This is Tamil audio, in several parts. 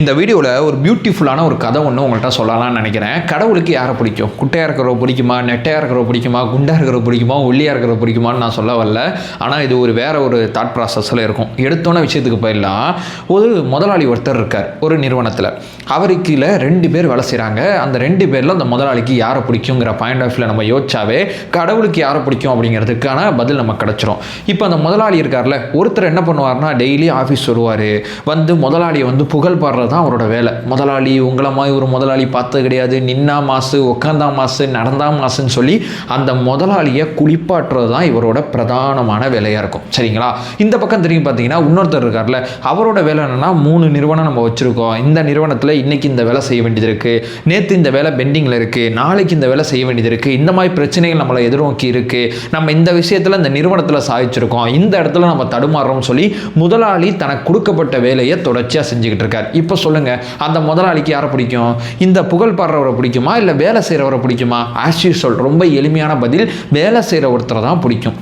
இந்த வீடியோவில் ஒரு பியூட்டிஃபுல்லான ஒரு கதை ஒன்று உங்கள்கிட்ட சொல்லலாம்னு நினைக்கிறேன். கடவுளுக்கு யாரை பிடிக்கும்? குட்டையாக இருக்கிறவ பிடிக்குமா, நெட்டையாக இருக்கிறவ பிடிக்குமா, குண்டாக இருக்கிறவ பிடிக்குமா, ஒல்லியாக இருக்கிறவ பிடிக்குமான்னு நான் சொல்ல வரல. ஆனால் இது ஒரு வேற ஒரு தாட் ப்ராசஸில் இருக்கும். எடுத்தோன்னே விஷயத்துக்கு போயிடலாம். ஒரு முதலாளி ஒருத்தர் இருக்கார் ஒரு நிறுவனத்தில். அவருக்கு கீழே 2 பேர் வேலை செய்கிறாங்க. அந்த 2 பேரில் அந்த முதலாளிக்கு யாரை பிடிக்குங்கிற பாயிண்ட் ஆஃப் வியூவில் நம்ம யோசிச்சாவே கடவுளுக்கு யாரை பிடிக்கும் அப்படிங்கிறதுக்கான பதில் நமக்கு கிடச்சிரும். இப்போ அந்த முதலாளி இருக்கார்ல, ஒருத்தர் என்ன பண்ணுவார்னா டெய்லி ஆஃபீஸ் வருவார். முதலாளியை புகழ் பாடுறது தான் அவரோட வேலை. முதலாளி உங்களை மாதிரி ஒரு முதலாளி பார்த்தது கிடையாது, நின்னா மாசு, உட்காந்தா மாசு, நடந்தா மாசுன்னு சொல்லி அந்த முதலாளியை குளிப்பாட்டுறது தான் இவரோட பிரதானமான வேலையாக இருக்கும். சரிங்களா? இந்த பக்கம் திரும்பி பார்த்தீங்கன்னா இன்னொருத்தர் இருக்கார்ல, அவரோட வேலை என்னன்னா 3 நிறுவனம் நம்ம வச்சுருக்கோம். இந்த நிறுவனத்தில் இன்னைக்கு இந்த வேலை செய்ய வேண்டியது இருக்குது, நேற்று இந்த வேலை பெண்டிங்கில் இருக்குது, நாளைக்கு இந்த வேலை செய்ய வேண்டியது இருக்குது, இந்த மாதிரி பிரச்சனைகள் நம்மளை எதிர்நோக்கி இருக்குது, நம்ம இந்த விஷயத்தில் இந்த நிறுவனத்தில் சாதிச்சிருக்கோம், இந்த இடத்துல நம்ம தடுமாறுறோம்னு சொல்லி முதலாளி தனக்கு கொடுக்கப்பட்ட வேலையை தொடர்ச்சியாக செஞ்சுக்கிட்டு இருக்கார். இப்போ சொல்லுங்க, அந்த முதலாளிக்கு யாரை பிடிக்கும்? இந்த புகழ் பாடுறவரை பிடிக்குமா, இல்லை வேலை செய்கிறவரை பிடிக்குமா? ஆஸ் யூசுவல் ரொம்ப எளிமையான பதில், வேலை செய்கிற ஒருத்தரை தான் பிடிக்கும்.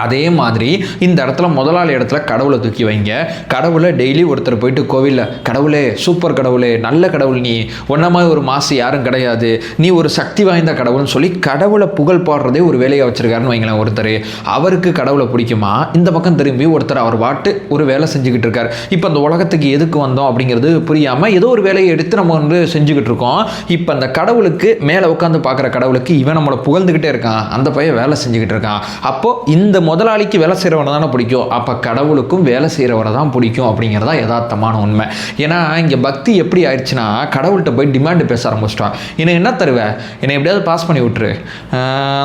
அதே மாதிரி இந்த இடத்துல முதலாளி இடத்துல கடவுளை தூக்கி வைங்க. கடவுளை டெய்லி ஒருத்தர் போயிட்டு கோவிலில், கடவுளே சூப்பர் கடவுளே, நல்ல கடவுள், நீ ஒன்ன மாதிரி ஒரு மாசு யாரும் கிடையாது, நீ ஒரு சக்தி வாய்ந்த கடவுள்னு சொல்லி கடவுளை புகழ் பாடுறதே ஒரு வேலையை வச்சிருக்காருன்னு வைங்களேன் ஒருத்தர். அவருக்கு கடவுளை பிடிக்குமா? இந்த பக்கம் திரும்பி ஒருத்தர் அவர் பாட்டு ஒரு வேலை செஞ்சுக்கிட்டு இருக்கார். இப்போ அந்த உலகத்துக்கு எதுக்கு வந்தோம் அப்படிங்கிறது புரியாமல் ஏதோ ஒரு வேலையை எடுத்து நம்ம செஞ்சுக்கிட்டு இருக்கோம். இப்போ அந்த கடவுளுக்கு மேலே உட்காந்து பார்க்குற கடவுளுக்கு இவன் நம்மளை புகழ்ந்துக்கிட்டே இருக்கான், அந்த பையன் வேலை செஞ்சுக்கிட்டு இருக்கான். அப்போ இந்த முதலாளிக்கு வேலை செய்கிறவனை தானே பிடிக்கும், அப்போ கடவுளுக்கும் வேலை செய்கிறவரை தான் பிடிக்கும் அப்படிங்கிறதா யதார்த்தமான உண்மை. ஏன்னா இங்கே பக்தி எப்படி ஆயிடுச்சுன்னா, கடவுள்கிட்ட போய் டிமாண்டு பேச ஆரம்பிச்சிட்டான். என்னை என்ன தருவேன், என்னை எப்படியாவது பாஸ் பண்ணி விட்டுரு,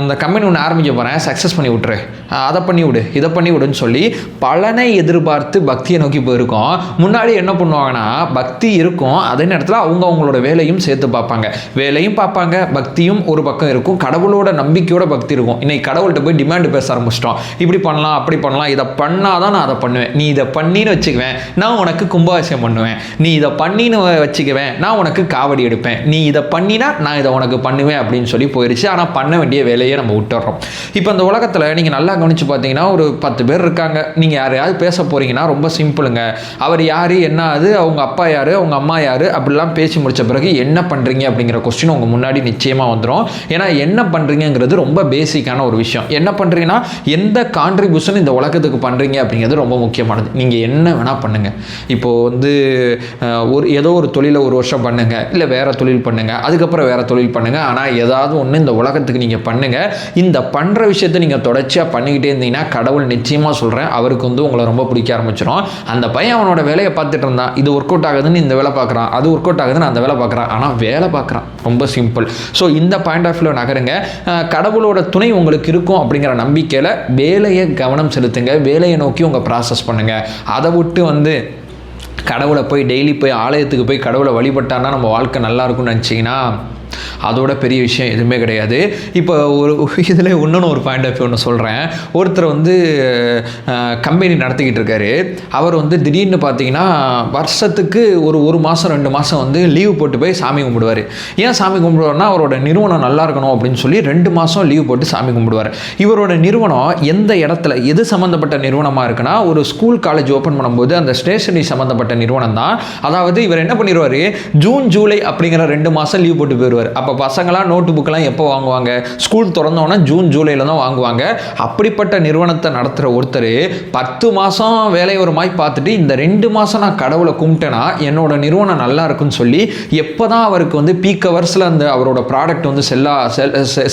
அந்த கம்பெனி ஒன்று ஆரம்பிக்க போகிறேன், சக்ஸஸ் பண்ணி விட்டுரு, அதை பண்ணி விடு, இதை பண்ணி விடுன்னு சொல்லி பலனை எதிர்பார்த்து பக்தியை நோக்கி போயிருக்கோம். முன்னாடி என்ன பண்ணுவாங்கன்னா, பக்தி இருக்கும், அதே நேரத்தில் அவங்களோட வேலையும் சேர்த்து பார்ப்பாங்க, வேலையும் பார்ப்பாங்க, பக்தியும் ஒரு பக்கம் இருக்கும், கடவுளோட நம்பிக்கையோட பக்தி இருக்கும். இன்னைக்கு கடவுள்கிட்ட போய் டிமாண்டு பேச ஆரம்பிச்சிட்டோம். இப்படி பண்ணலாம், அப்படி பண்ணலாம், இதை பண்ணாதான் நான் அதை பண்ணுவேன், நீ இதை பண்ணின்னு வச்சுக்குவேன், நான் உனக்கு கும்பாபிஷேகம் பண்ணுவேன், நீ இதை பண்ணின்னு வச்சுக்குவேன், நான் உனக்கு காவடி எடுப்பேன், நீ இதை பண்ணினா நான் இதை உனக்கு பண்ணுவேன் அப்படின்னு சொல்லி போயிடுச்சு. ஆனால் பண்ண வேண்டிய வேலையை நம்ம விட்டுறோம். இப்போ இந்த உலகத்தில் நீங்கள் நல்லா கவனித்து பார்த்தீங்கன்னா ஒரு 10 பேர் இருக்காங்க. நீங்கள் யாரையாவது பேச போகிறீங்கன்னா ரொம்ப சிம்பிளுங்க. அவர் யார், என்ன அது, அவங்க அப்பா யார், அவங்க அம்மா யார், அப்படிலாம் பேசி முடித்த பிறகு என்ன பண்ணுறீங்க அப்படிங்கிற கொஸ்டின் உங்கள் முன்னாடி நிச்சயமாக வந்துடும். ஏன்னா என்ன பண்ணுறீங்கிறது ரொம்ப பேசிக்கான ஒரு விஷயம். என்ன பண்ணுறீங்கன்னா எந்த கான்ட்ரிபியூஷன் இந்த உலகத்துக்கு பண்ணுறீங்க அப்படிங்கிறது ரொம்ப முக்கியமானது. நீங்கள் என்ன வேணால் பண்ணுங்கள். இப்போது ஏதோ ஒரு தொழிலை ஒரு வருஷம் பண்ணுங்கள், இல்லை வேறு தொழில் பண்ணுங்கள், அதுக்கப்புறம் வேறு தொழில் பண்ணுங்கள். ஆனால் ஏதாவது ஒன்று இந்த உலகத்துக்கு நீங்கள் பண்ணுங்கள். இந்த பண்ணுற விஷயத்தை நீங்கள் தொடர்ச்சியாக பண்ணிக்கிட்டே இருந்தீங்கன்னா கடவுள் நிச்சயமாக சொல்கிறேன், அவருக்கு உங்களை ரொம்ப பிடிக்க ஆரம்பிச்சிடும். அந்த பையன் அவனோட வேலையை பார்த்துட்டு இருந்தான், இது ஒர்க் அவுட் ஆகுதுன்னு இந்த வேலை பார்க்குறான், அது ஒர்க் அவுட் ஆகுதுன்னு அந்த வேலை பார்க்குறான், ஆனால் வேலை பார்க்குறான். ரொம்ப சிம்பிள். ஸோ இந்த பாயிண்ட் ஆஃப் வியூ நகருங்க. கடவுளோட துணை உங்களுக்கு இருக்கும் அப்படிங்கிற நம்பிக்கையில் வேலையை கவனம் செலுத்துங்க, வேலையை நோக்கி உங்கள் ப்ராசஸ் பண்ணுங்கள். அதை விட்டு கடவுளை போய் டெய்லி போய் ஆலயத்துக்கு போய் கடவுளை வழிபட்டான்னா நம்ம வாழ்க்கை நல்லா இருக்கும்னு நினச்சிங்கன்னா அதோட பெரிய விஷயம் எதுவுமே கிடையாது. இப்போ இதில் இன்னொன்று ஒரு பாயிண்ட் ஆஃப் வியூ ஒன்று சொல்கிறேன். ஒருத்தர் கம்பெனி நடத்திக்கிட்டு இருக்காரு. அவர் திடீர்னு பார்த்தீங்கன்னா வருஷத்துக்கு ஒரு மாதம் 2 மாதம் லீவ் போட்டு போய் சாமி கும்பிடுவார். ஏன் சாமி கும்பிடுவார்னா, அவரோட நிறுவனம் நல்லா இருக்கணும் அப்படின்னு சொல்லி 2 மாதம் லீவ் போட்டு சாமி கும்பிடுவார். இவரோட நிறுவனம் எந்த இடத்துல எது சம்மந்தப்பட்ட நிறுவனமாக இருக்குன்னா, ஒரு ஸ்கூல் காலேஜ் ஓப்பன் பண்ணும்போது அந்த ஸ்டேஷனரி சம்மந்தப்பட்ட நிறுவனம் தான். அதாவது இவர் என்ன பண்ணிடுவார், ஜூன் ஜூலை அப்படிங்கிற 2 மாதம் லீவ் போட்டு போயிடுவார். அப்போ பசங்களாம் நோட்டு புக்கெல்லாம் எப்போ வாங்குவாங்க, ஸ்கூல் திறந்தோன்னா ஜூன் ஜூலையில் தான் வாங்குவாங்க. அப்படிப்பட்ட நிறுவனத்தை நடத்துகிற ஒருத்தர் 10 மாதம் வேலையை ஒரு மாதிரி பார்த்துட்டு இந்த 2 மாதம் நான் கடவுளை கும்பிட்டேன்னா என்னோட நிறுவனம் நல்லா இருக்குன்னு சொல்லி எப்போ தான் அவருக்கு பீக் ஹவர்ஸில் அந்த அவரோட ப்ராடக்ட்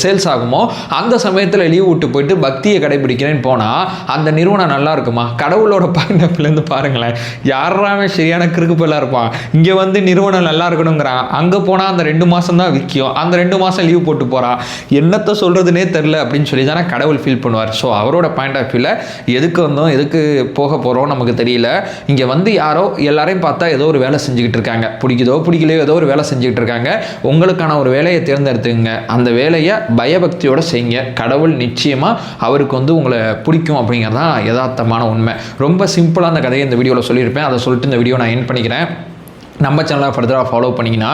சேல்ஸ் ஆகுமோ அந்த சமயத்தில் லீவ் விட்டு போயிட்டு பக்தியை கடைபிடிக்கிறேன்னு போனால் அந்த நிறுவனம் நல்லா இருக்குமா? கடவுளோட பாயிண்ட் ஆஃப் வியூலேருந்து பாருங்களேன், யாராமே சரியான கிறுக்குப்பெல்லாம் இருப்பான். இங்கே நிறுவனம் நல்லா இருக்கணுங்கிறான், அங்கே போனால் அந்த 2 மாதம் தான் விற்கும், அந்த 2 மாதம் லீவ் போட்டு போகிறான், என்னத்தை சொல்கிறதுனே தெரில அப்படின்னு சொல்லி தானே கடவுள் ஃபீல் பண்ணுவார். ஸோ அவரோட பாயிண்ட் ஆஃப் வியூவில் எதுக்கு வந்தோம், எதுக்கு போக போகிறோம் நமக்கு தெரியல. இங்கே யாரோ எல்லாரையும் பார்த்தா ஏதோ ஒரு வேலை செஞ்சுக்கிட்டு இருக்காங்க, பிடிக்குதோ பிடிக்கலையோ ஏதோ ஒரு வேலை செஞ்சுக்கிட்டு இருக்காங்க. உங்களுக்கான ஒரு வேலையை தேர்ந்தெடுத்துங்க, அந்த வேலையை பயபக்தியோடு செய்யுங்க. கடவுள் நிச்சயமாக அவருக்கு உங்களை பிடிக்கும் அப்படிங்கிறதான் யதார்த்தமான உண்மை. ரொம்ப சிம்பிளாக அந்த கதையை இந்த வீடியோவில் சொல்லியிருப்பேன். அதை சொல்லிட்டு இந்த வீடியோ நான் எண்ட் பண்ணிக்கிறேன். நம்ம சேனலை ஃபர்தராக ஃபாலோ பண்ணிங்கன்னா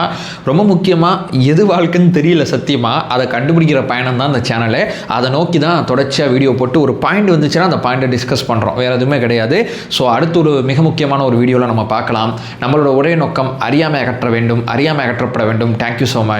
ரொம்ப முக்கியமாக எது வாழ்க்கைன்னு தெரியல சத்தியமாக அதை கண்டுபிடிக்கிற பயணம் தான் இந்த சேனலு. அதை நோக்கி தான் தொடர்ச்சியாக வீடியோ போட்டு ஒரு பாயிண்ட் வந்துச்சுன்னா அந்த பாயிண்ட்டை டிஸ்கஸ் பண்ணுறோம், வேறு எதுவுமே கிடையாது. ஸோ அடுத்து ஒரு மிக முக்கியமான ஒரு வீடியோவில் நம்ம பார்க்கலாம். நம்மளோட ஒரே நோக்கம் அறியாமை அகற்ற வேண்டும், அறியாமை அகற்றப்பட வேண்டும். Thank you so much.